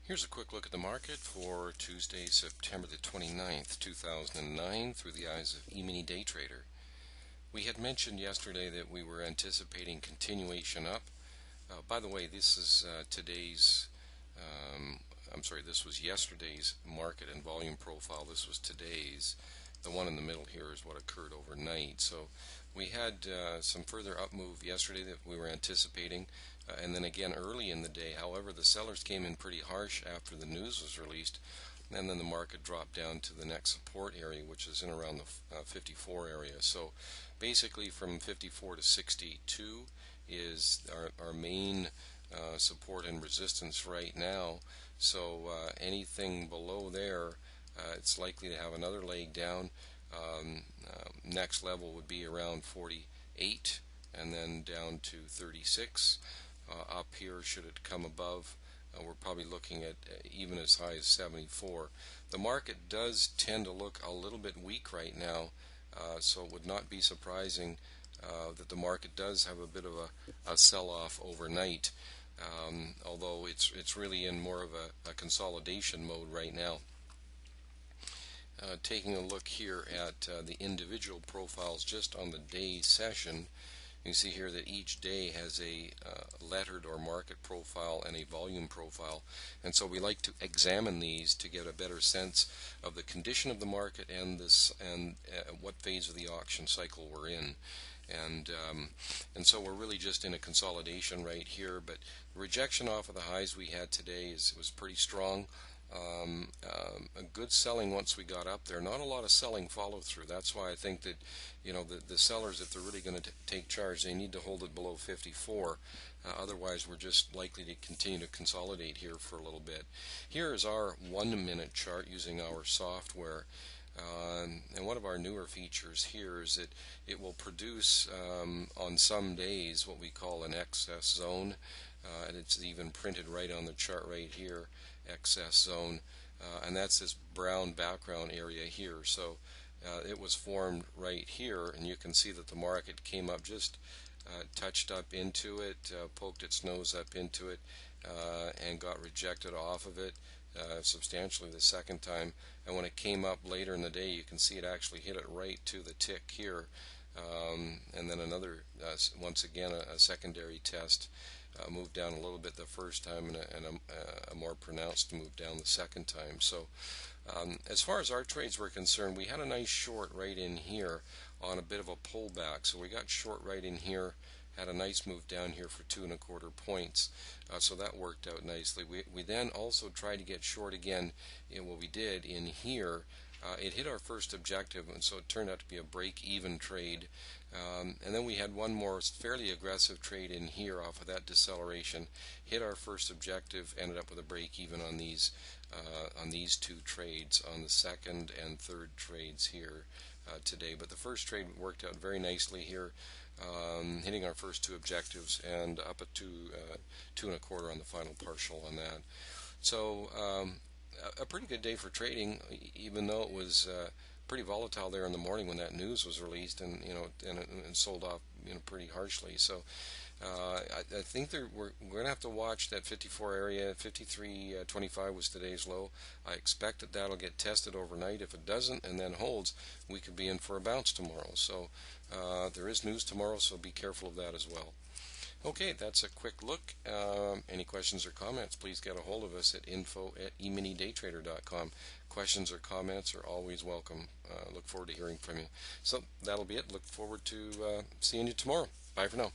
Here's a quick look at the market for Tuesday, September the 29th, 2009 through the eyes of eMiniDayTrader. We had mentioned yesterday that we were anticipating continuation up. By the way, this is this was yesterday's market and volume profile. This was today's. The one in the middle here is what occurred overnight. So we had some further up move yesterday that we were anticipating, and then again early in the day. However, the sellers came in pretty harsh after the news was released, and then the market dropped down to the next support area, which is in around the 54 area. So basically from 54 to 62 is our main support and resistance right now. So anything below there, it's likely to have another leg down. Next level would be around 48 and then down to 36. Up here, should it come above, we're probably looking at even as high as 74. The market does tend to look a little bit weak right now, so it would not be surprising that the market does have a bit of a sell-off overnight, although it's really in more of a consolidation mode right now. Taking a look here at the individual profiles just on the day session, you see here that each day has a lettered or market profile and a volume profile, and so we like to examine these to get a better sense of the condition of the market and what phase of the auction cycle we're in. And so we're really just in a consolidation right here, but rejection off of the highs we had today was pretty strong. A good selling once we got up there. Not a lot of selling follow through. That's why I think that the sellers, if they're really going to take charge, they need to hold it below 54. Otherwise, we're just likely to continue to consolidate here for a little bit. Here is our 1-minute chart using our software. And one of our newer features here is that it will produce on some days what we call an excess zone, and it's even printed right on the chart right here, excess zone, and that's this brown background area here. So it was formed right here, and you can see that the market came up, just touched up into it, poked its nose up into it, and got rejected off of it substantially the second time. And when it came up later in the day, you can see it actually hit it right to the tick here, and then another once again a secondary test, moved down a little bit the first time, and a more pronounced move down the second time. So as far as our trades were concerned, we had a nice short right in here on a bit of a pullback. So we got short right in here, had a nice move down here for 2 1/4 points, so that worked out nicely. We then also tried to get short again in what we did in here. It hit our first objective, and so it turned out to be a break-even trade. And then we had one more fairly aggressive trade in here off of that deceleration, hit our first objective, ended up with a break-even on these two trades, on the second and third trades here today. But the first trade worked out very nicely here, hitting our first two objectives and up at 2 1/4 on the final partial on that. So a pretty good day for trading, even though it was pretty volatile there in the morning when that news was released, and and sold off pretty harshly. So I think we're going to have to watch that 54 area. 53.25 was today's low. I expect that that'll get tested overnight. If it doesn't and then holds, we could be in for a bounce tomorrow. So there is news tomorrow, so be careful of that as well. Okay, that's a quick look. Any questions or comments, please get a hold of us at info@eMiniDayTrader.com. Questions or comments are always welcome. Look forward to hearing from you. So that'll be it. Look forward to seeing you tomorrow. Bye for now.